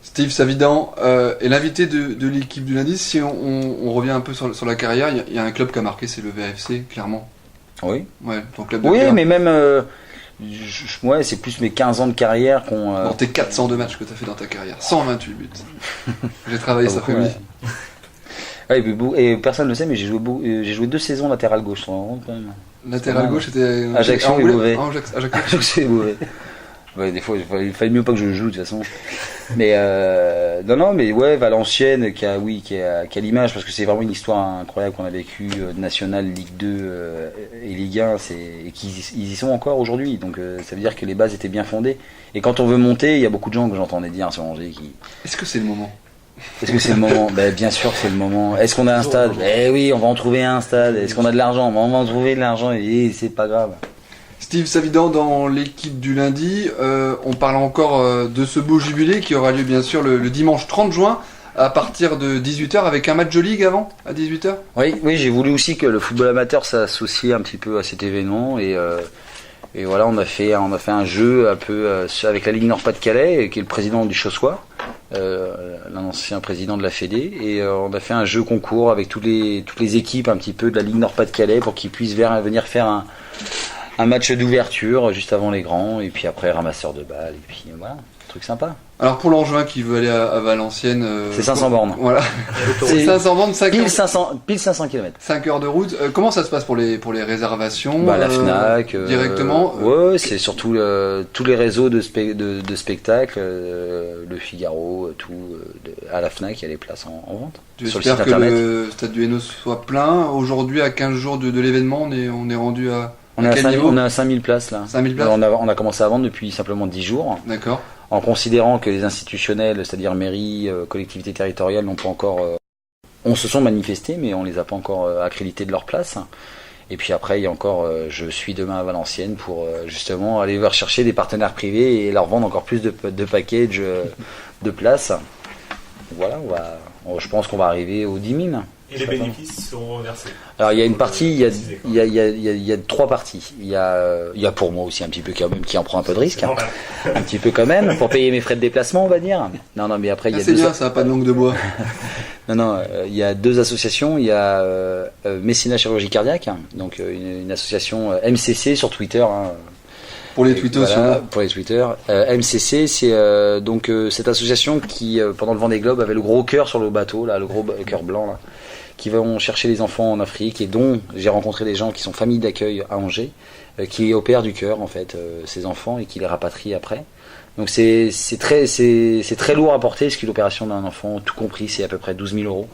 Steve Savidan est l'invité de l'équipe du lundi. Si on revient un peu sur la carrière, il y a un club qui a marqué, c'est le VFC, clairement. Oui. Ouais, ton club de oui, cœur. mais même c'est plus mes 15 ans de carrière qu'on. Bon, tes 402 matchs que tu as fait dans ta carrière, 128 buts. J'ai travaillé cet après-midi. Ouais, et personne ne le sait, mais j'ai joué 2 saisons latéral gauche. Quand même. Latéral gauche, c'était Ajaccio et Beauvais. Ajaccio et Beauvais. Ouais, des fois, il fallait mieux pas que je joue de toute façon. Mais non, mais ouais, Valenciennes qui a l'image parce que c'est vraiment une histoire incroyable qu'on a vécue nationale, Ligue 2 et Ligue 1, et qu'ils y sont encore aujourd'hui. Donc ça veut dire que les bases étaient bien fondées. Et quand on veut monter, il y a beaucoup de gens que j'entendais dire sur Angers qui. Est-ce que c'est le moment? Est-ce que c'est le moment? Bien sûr que c'est le moment. Est-ce qu'on a un stade? Oui, on va en trouver un stade. Est-ce qu'on a de l'argent? On va en trouver de l'argent et c'est pas grave. Steve Savidan dans l'équipe du lundi, on parle encore de ce beau jubilé qui aura lieu bien sûr le dimanche 30 juin à partir de 18h avec un match de ligue avant, à 18h. Oui, j'ai voulu aussi que le football amateur s'associe un petit peu à cet événement et voilà, on a fait un jeu un peu avec la Ligue Nord-Pas-de-Calais qui est le président du Chaussois, l'ancien président de la Fédé, et on a fait un jeu concours avec toutes les équipes un petit peu de la Ligue Nord-Pas-de-Calais pour qu'ils puissent venir faire un match d'ouverture juste avant les grands et puis après ramasseur de balles et puis voilà, truc sympa. Alors pour l'Angevin qui veut aller à Valenciennes, c'est 500 bornes. Voilà. C'est 500 bornes, 5 pile 500 km. 5 heures de route. Comment ça se passe pour les réservations? La Fnac directement. Ouais, c'est surtout tous les réseaux de spectacles, le Figaro, à la Fnac, il y a les places en vente. J'espère que le stade du Hainaut soit plein. Aujourd'hui, à 15 jours de l'événement, on est rendu à on est à 5000 places là. 5000 places. On a commencé à vendre depuis simplement 10 jours. D'accord. En considérant que les institutionnels, c'est-à-dire mairie, collectivités territoriales, n'ont pas encore... on se sont manifestés, mais on les a pas encore accrédités de leur place. Et puis après, il y a encore... je suis demain à Valenciennes pour justement aller voir chercher des partenaires privés et leur vendre encore plus de packages de places. Voilà, je pense qu'on va arriver aux 10 000. Et les bénéfices seront reversés. Alors il y a une partie, il y a 3 parties. Il y a pour moi aussi un petit peu quand même qui en prend un peu de risque, un petit peu quand même pour payer mes frais de déplacement, on va dire. Non mais après il y a c'est bien, ça n'a pas de langue de bois. Non, il y a 2 associations. Il y a Mécénat Chirurgie Cardiaque, donc une association MCC sur Twitter. Pour les tweetos, voilà, pour les Twitter. MCC, c'est donc cette association qui, pendant le Vendée Globe, avait le gros cœur sur le bateau, là, le gros cœur blanc, là, qui vont chercher les enfants en Afrique et dont j'ai rencontré des gens qui sont familles d'accueil à Angers, qui opèrent du cœur en fait ces enfants et qui les rapatrient après. Donc c'est très lourd à porter ce qu'est l'opération d'un enfant, tout compris, c'est à peu près 12 000 euros.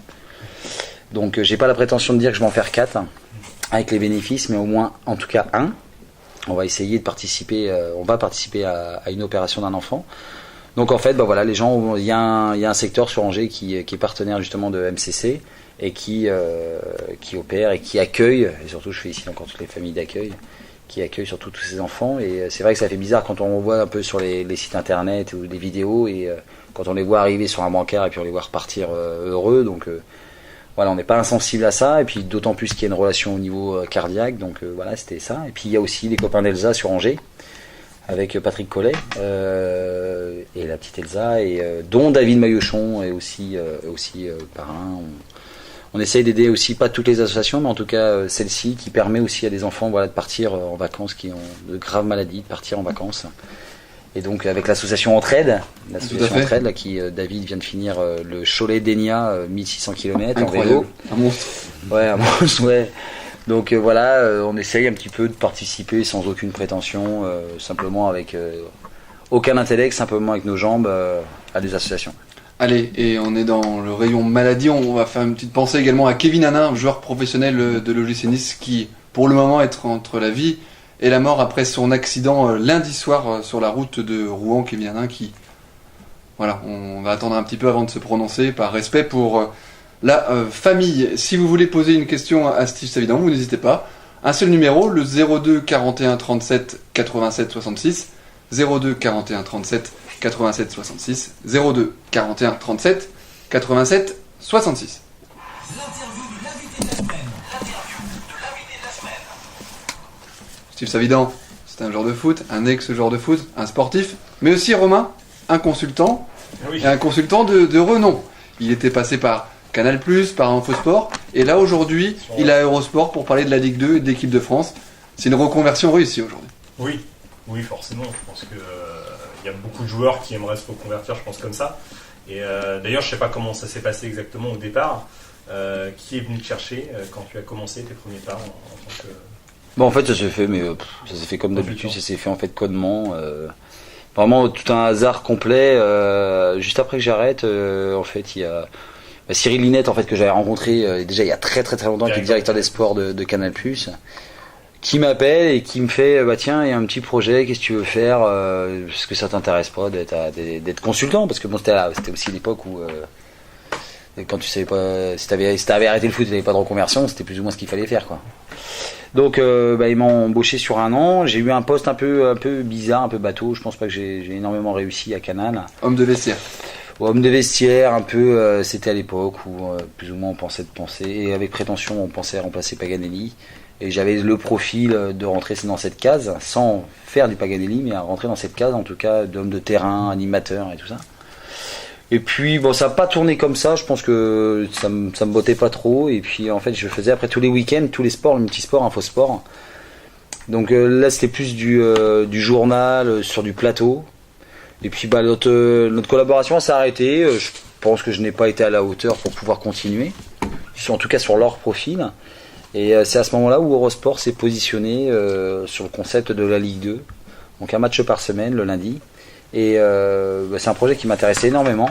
Donc j'ai pas la prétention de dire que je vais en faire 4 avec les bénéfices, mais au moins en tout cas 1. On va essayer de participer, on va participer à une opération d'un enfant. Donc en fait, voilà, les gens, il y a un secteur sur Angers qui est partenaire justement de MCC et qui opère et qui accueille, et surtout je félicite encore toutes les familles d'accueil, qui accueillent surtout tous ces enfants. Et c'est vrai que ça fait bizarre quand on voit un peu sur les sites internet ou des vidéos et quand on les voit arriver sur un brancard et puis on les voit repartir heureux. Donc voilà, on n'est pas insensible à ça, et puis d'autant plus qu'il y a une relation au niveau cardiaque, donc voilà, c'était ça. Et puis il y a aussi les copains d'Elsa sur Angers, avec Patrick Collet, et la petite Elsa, et dont David Maillochon est aussi parrain. On essaye d'aider aussi, pas toutes les associations, mais en tout cas celle-ci, qui permet aussi à des enfants de partir en vacances, qui ont de graves maladies, de partir en vacances. Et donc avec l'association Entraide, là, qui David vient de finir le Cholet d'Enia, 1600 km 'Incroyable. En vélo. Un monstre. Ouais, un monstre, ouais. Donc voilà, on essaye un petit peu de participer sans aucune prétention, simplement avec aucun intellect, simplement avec nos jambes à des associations. Allez, et on est dans le rayon maladie, on va faire une petite pensée également à Kevin Hanin, joueur professionnel de l'OGC Nice, qui pour le moment est entre la vie et la mort après son accident lundi soir sur la route de Rouen. Kevin Hanin qui... Voilà, on va attendre un petit peu avant de se prononcer par respect pour la famille. Si vous voulez poser une question à Steve Savidan, vous n'hésitez pas. Un seul numéro, le 02 41 37 87 66. 02 41 37 87 66. 02 41 37 87 66. Steve Savidan, c'est un joueur de foot, un ex-joueur de foot, un sportif, mais aussi Romain, un consultant, et un consultant de renom. Il était passé par Canal+, par Infosport, et là aujourd'hui, il est à Eurosport pour parler de la Ligue 2 et de l'équipe de France. C'est une reconversion réussie aujourd'hui. Oui, forcément. Je pense que y a beaucoup de joueurs qui aimeraient se reconvertir, je pense, comme ça. Et d'ailleurs, je sais pas comment ça s'est passé exactement au départ. Qui est venu te chercher quand tu as commencé tes premiers pas en tant que... Bon, en fait, ça s'est fait, mais ça s'est fait comme d'habitude, ça s'est fait en fait connement. Vraiment tout un hasard complet. Juste après que j'arrête, en fait, il y a Cyril Linette, en fait, que j'avais rencontré déjà il y a très longtemps, qui est le directeur des sports de Canal+, qui m'appelle et qui me fait tiens, il y a un petit projet, qu'est-ce que tu veux faire, est-ce que ça t'intéresse pas d'être consultant, parce que bon, c'était aussi l'époque où Et quand tu savais pas, si t'avais arrêté le foot et t'avais pas de reconversion, c'était plus ou moins ce qu'il fallait faire, quoi. Donc, ils m'ont embauché sur 1 an. J'ai eu un poste un peu bizarre, un peu bateau. Je pense pas que j'ai énormément réussi à Canal. Homme de vestiaire. Homme de vestiaire, un peu. C'était à l'époque où plus ou moins on pensait et avec prétention, on pensait remplacer Paganelli. Et j'avais le profil de rentrer dans cette case, sans faire du Paganelli, mais à rentrer dans cette case, en tout cas, d'homme de terrain, animateur et tout ça. Et puis, bon, ça n'a pas tourné comme ça, je pense que ça me bottait pas trop. Et puis, en fait, je faisais après tous les week-ends, tous les sports, le multisport, infosport. Donc là, c'était plus du journal, sur du plateau. Et puis, notre collaboration s'est arrêtée. Je pense que je n'ai pas été à la hauteur pour pouvoir continuer, en tout cas sur leur profil. Et c'est à ce moment-là où Eurosport s'est positionné sur le concept de la Ligue 2. Donc un match par semaine, le lundi. Et c'est un projet qui m'intéressait énormément.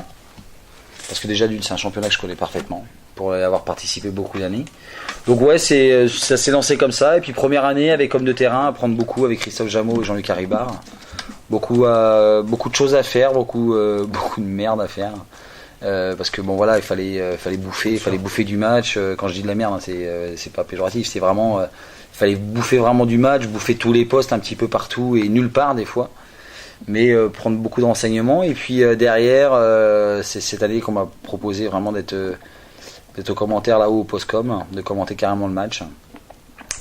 Parce que déjà, c'est un championnat que je connais parfaitement, pour y avoir participé beaucoup d'années. Donc ouais, ça s'est lancé comme ça. Et puis première année, avec homme de terrain, apprendre beaucoup avec Christophe Jameau et Jean-Luc Haribard. Beaucoup de choses à faire, beaucoup de merde à faire. Parce que bon voilà, il fallait bouffer du match. Quand je dis de la merde, c'est pas péjoratif, c'est vraiment il fallait bouffer vraiment du match, bouffer tous les postes un petit peu partout et nulle part des fois, mais prendre beaucoup de renseignements. Et puis derrière, c'est cette année qu'on m'a proposé vraiment d'être au commentaire là-haut au Postcom, de commenter carrément le match.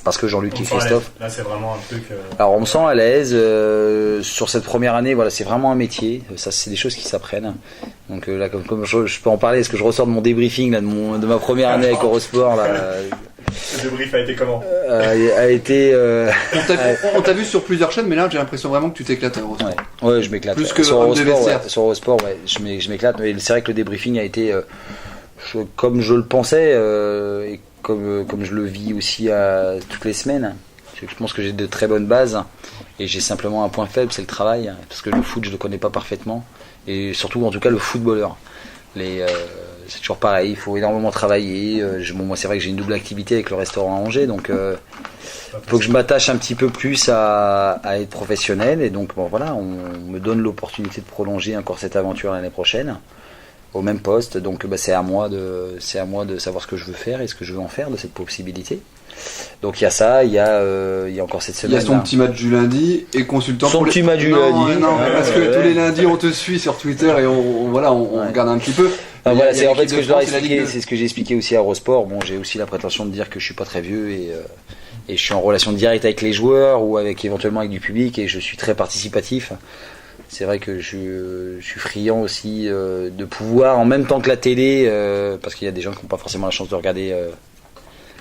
Parce que Jean-Luc et Christophe. Là, c'est vraiment un truc. Alors, on me sent à l'aise. Sur cette première année, voilà, c'est vraiment un métier. Ça, c'est des choses qui s'apprennent. Donc là, comme je peux en parler, est-ce que je ressors de mon débriefing là, de ma première année avec Eurosport là. Le débrief a été comment a été. On t'a vu sur plusieurs chaînes, mais là, j'ai l'impression vraiment que tu t'éclates à Eurosport. Ouais, je m'éclate. Plus que sur homme de Eurosport, vestiaire. sur Eurosport, ouais, je m'éclate. Mais c'est vrai que le débriefing a été comme je le pensais et comme je le vis aussi toutes les semaines. Je pense que j'ai de très bonnes bases et j'ai simplement un point faible, c'est le travail, parce que le foot je le connais pas parfaitement, et surtout en tout cas le footballeur. C'est toujours pareil, il faut énormément travailler. Moi c'est vrai que j'ai une double activité avec le restaurant à Angers, donc il faut que je m'attache un petit peu plus à être professionnel, et donc bon voilà, on me donne l'opportunité de prolonger encore cette aventure l'année prochaine au même poste, donc c'est à moi de savoir ce que je veux faire et ce que je veux en faire de cette possibilité. Donc il y a ça, il y a encore cette semaine. Il y a son petit match du lundi et consultant. Son petit match du lundi. Non, parce que tous les lundis on te suit sur Twitter et on regarde un petit peu. Voilà, c'est en fait ce que je leur ai expliqué, c'est ce que j'ai expliqué aussi à Eurosport. Bon, j'ai aussi la prétention de dire que je suis pas très vieux et je suis en relation directe avec les joueurs ou éventuellement avec du public, et je suis très participatif. C'est vrai que je suis friand aussi de pouvoir, en même temps que la télé, parce qu'il y a des gens qui n'ont pas forcément la chance de regarder,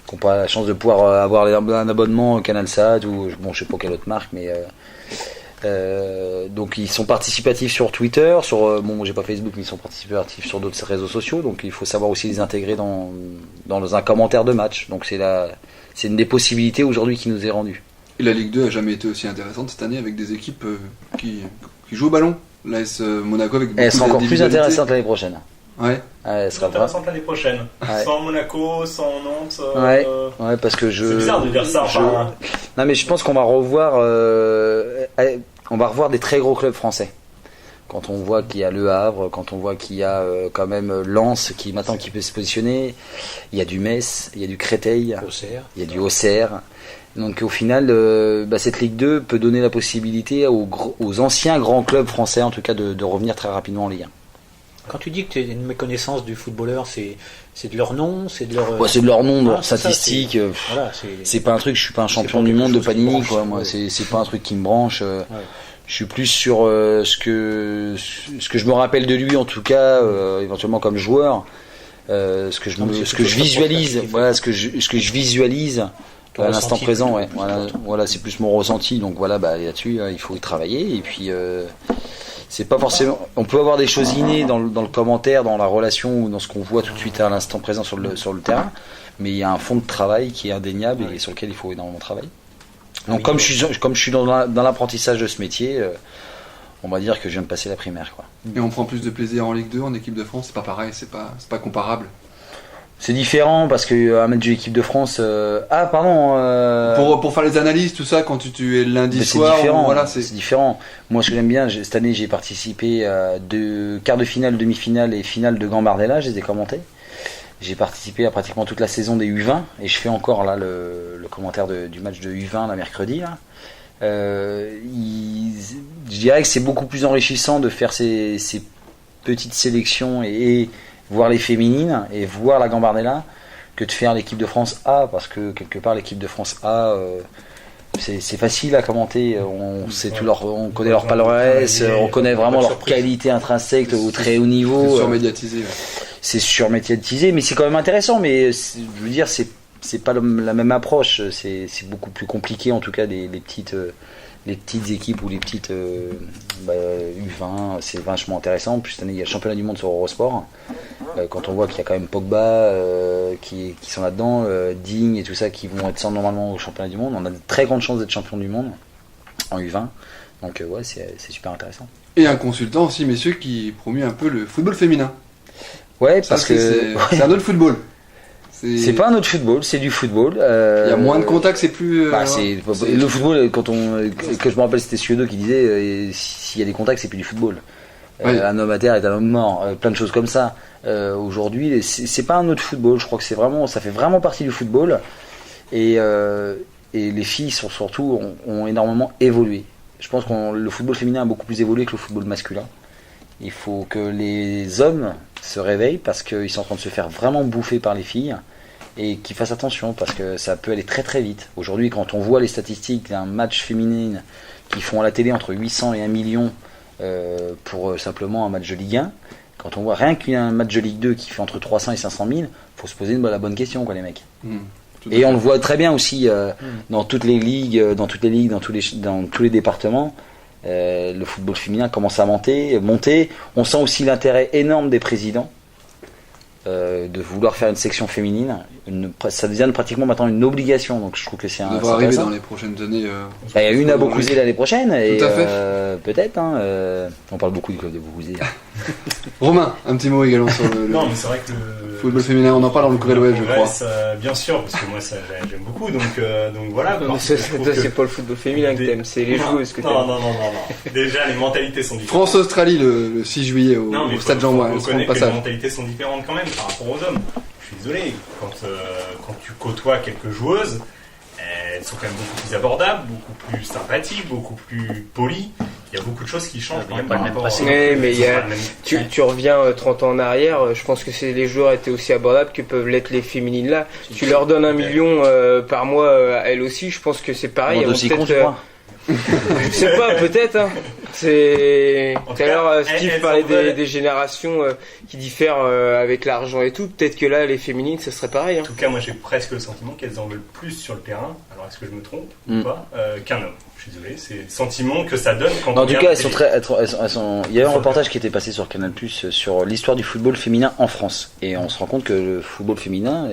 qui n'ont pas la chance de pouvoir avoir un abonnement CanalSat ou bon, je sais pas quelle autre marque, mais donc ils sont participatifs sur Twitter, bon, j'ai pas Facebook, mais ils sont participatifs sur d'autres réseaux sociaux, donc il faut savoir aussi les intégrer dans un commentaire de match. Donc c'est une des possibilités aujourd'hui qui nous est rendue. Et la Ligue 2 a jamais été aussi intéressante cette année, avec des équipes qui jouent au ballon. L'AS Monaco avec beaucoup elle sera encore plus d'individualité. intéressante l'année prochaine. Ouais. Elle sera intéressante l'année prochaine. Ouais. Sans Monaco, sans Nantes. Ouais, parce que c'est bizarre de dire ça. Non, mais je pense qu'on va revoir des très gros clubs français. Quand on voit qu'il y a Le Havre, quand on voit qu'il y a quand même Lens qui peut se positionner, il y a du Metz, il y a du Créteil, il y a du Auxerre. Donc au final, cette Ligue 2 peut donner la possibilité aux anciens grands clubs français, en tout cas, de revenir très rapidement en Ligue 1. Quand tu dis que tu as une méconnaissance du footballeur, c'est de leur nom, c'est de leur... c'est de leur nom, de leur statistique. Voilà, c'est pas un truc, je suis pas un champion du monde de Panini, quoi. Moi, c'est pas un truc qui me branche. Je suis plus sur ce que je me rappelle de lui, en tout cas, éventuellement comme joueur, ce que je visualise, voilà, ce que je visualise à l'instant présent, ouais. Voilà, c'est plus mon ressenti. Donc voilà, là-dessus, il faut y travailler. Et puis, c'est pas forcément. On peut avoir des choses innées dans le commentaire, dans la relation ou dans ce qu'on voit tout de suite à l'instant présent sur le terrain, mais il y a un fond de travail qui est indéniable et sur lequel il faut énormément travailler. Donc comme je suis dans l'apprentissage de ce métier, on va dire que je viens de passer la primaire, quoi. Et on prend plus de plaisir en Ligue 2, en équipe de France, c'est pas pareil, c'est pas comparable. C'est différent parce qu'un match de l'équipe de France. Pour faire les analyses, tout ça, quand tu es lundi soir, c'est différent. Moi, ce que j'aime bien, cette année, j'ai participé à 2 quarts de finale, demi-finale et finale de Gambardella, je les ai commentés. J'ai participé à pratiquement toute la saison des U20 et je fais encore là le commentaire du match de U20 la mercredi. Là. Je dirais que c'est beaucoup plus enrichissant de faire ces petites sélections et voir les féminines et voir la Gambardella que de faire l'équipe de France A, parce que quelque part l'équipe de France A c'est facile à commenter, on connaît leur palmarès, on connaît vraiment leur qualité intrinsèque au très haut niveau. C'est surmédiatisé. Ouais. C'est surmédiatisé, mais c'est quand même intéressant, mais je veux dire c'est pas la même approche, c'est beaucoup plus compliqué en tout cas les petites équipes ou les petites U20, c'est vachement intéressant. Puis cette année il y a le championnat du monde sur Eurosport, quand on voit qu'il y a quand même Pogba qui sont là-dedans, Digne et tout ça qui vont être normalement au championnat du monde, on a de très grandes chances d'être champion du monde en U20, donc ouais c'est super intéressant. Et un consultant aussi, messieurs, qui promue un peu le football féminin. Ouais, parce que c'est un autre football. C'est pas un autre football, c'est du football. Il y a moins de contacts, c'est plus. Le football, que je me rappelle, c'était Ciodo qui disait s'il y a des contacts, c'est plus du football. Oui. Un homme à terre est un homme mort. Plein de choses comme ça. Aujourd'hui, c'est pas un autre football. Je crois que ça fait vraiment partie du football. Et les filles surtout ont énormément évolué. Je pense que le football féminin a beaucoup plus évolué que le football masculin. Il faut que les hommes se réveillent parce qu'ils sont en train de se faire vraiment bouffer par les filles et qu'ils fassent attention parce que ça peut aller très très vite. Aujourd'hui, quand on voit les statistiques d'un match féminin qui font à la télé entre 800 et 1 million pour simplement un match de Ligue 1, quand on voit rien qu'un match de Ligue 2 qui fait entre 300 et 500 000, faut se poser la bonne question, quoi, les mecs. Et on le voit très bien aussi dans toutes les ligues, dans tous les départements. Le football féminin commence à monter. On sent aussi l'intérêt énorme des présidents de vouloir faire une section féminine. Ça devient pratiquement maintenant une obligation. Donc je trouve que c'est ça devrait arriver dans les prochaines années. Il y a une à Beaucouzé l'année prochaine. Et, tout à fait. Peut-être. On parle beaucoup du club de Beaucouzé. Romain, un petit mot également sur le. Non, mais c'est vrai que le football féminin, on en parle dans le Courrier de l'Ouest, je crois. Bien sûr, parce que moi j'aime beaucoup, donc voilà. Non, c'est pas le football féminin que t'aimes, c'est les joueuses que t'aimes. Non. Déjà, les mentalités sont différentes. France-Australie le 6 juillet au Stade Jean-Bouin. On reconnaît que les mentalités sont différentes quand même par rapport aux hommes. Je suis désolé, quand tu côtoies quelques joueuses, elles sont quand même beaucoup plus abordables, beaucoup plus sympathiques, beaucoup plus polies. Il y a beaucoup de choses qui changent quand même par rapport à... Mais tu reviens 30 ans en arrière, je pense que les joueurs étaient aussi abordables que peuvent l'être les féminines là. Tu leur donnes 1 million par mois à elles aussi, je pense que c'est pareil. Je sais pas, peut-être. Hein. Tout à l'heure, Steve parlait des générations qui diffèrent avec l'argent et tout. Peut-être que là, les féminines, ce serait pareil. Hein. En tout cas, moi, j'ai presque le sentiment qu'elles en veulent plus sur le terrain. Alors, est-ce que je me trompe ou pas qu'un homme. Je suis désolé, c'est le sentiment que ça donne quand on regarde. En tout cas, il y a eu un reportage qui était passé sur Canal+ sur l'histoire du football féminin en France. Et on se rend compte que le football féminin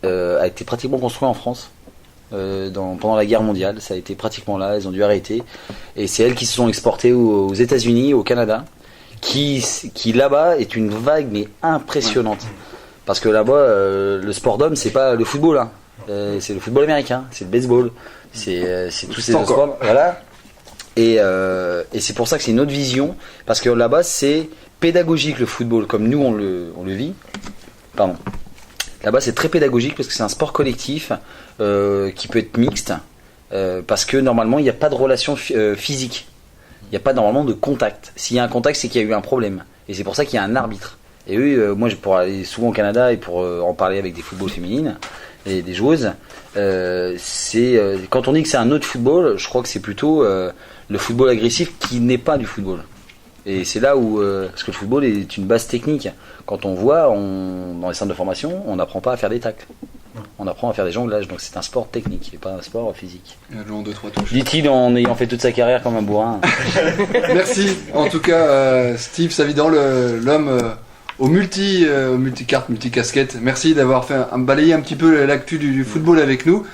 a été pratiquement construit en France. Pendant la guerre mondiale, ça a été pratiquement là, elles ont dû arrêter et c'est elles qui se sont exportées aux États-Unis, au Canada, qui là-bas est une vague mais impressionnante parce que là-bas le sport d'homme c'est pas le football, hein. C'est le football américain, c'est le baseball, c'est tous ces autres sports, voilà. Et c'est pour ça que c'est une autre vision parce que là-bas c'est pédagogique le football comme nous on le vit. Pardon. Là-bas, c'est très pédagogique parce que c'est un sport collectif qui peut être mixte parce que normalement, il n'y a pas de relation physique. Il n'y a pas normalement de contact. S'il y a un contact, c'est qu'il y a eu un problème. Et c'est pour ça qu'il y a un arbitre. Et eux, moi, pour aller souvent au Canada et pour en parler avec des footballs féminines et des joueuses, quand on dit que c'est un autre football, je crois que c'est plutôt le football agressif qui n'est pas du football. Et c'est là où, parce que le football est une base technique. Quand on voit dans les centres de formation, on n'apprend pas à faire des tacles. On apprend à faire des jonglages. Donc c'est un sport technique et pas un sport physique. Dit-il en ayant fait toute sa carrière comme un bourrin. Merci. En tout cas, Steve Savidan, l'homme aux multi-cartes, multi-casquettes. Merci d'avoir fait balayé un petit peu l'actu du football avec nous.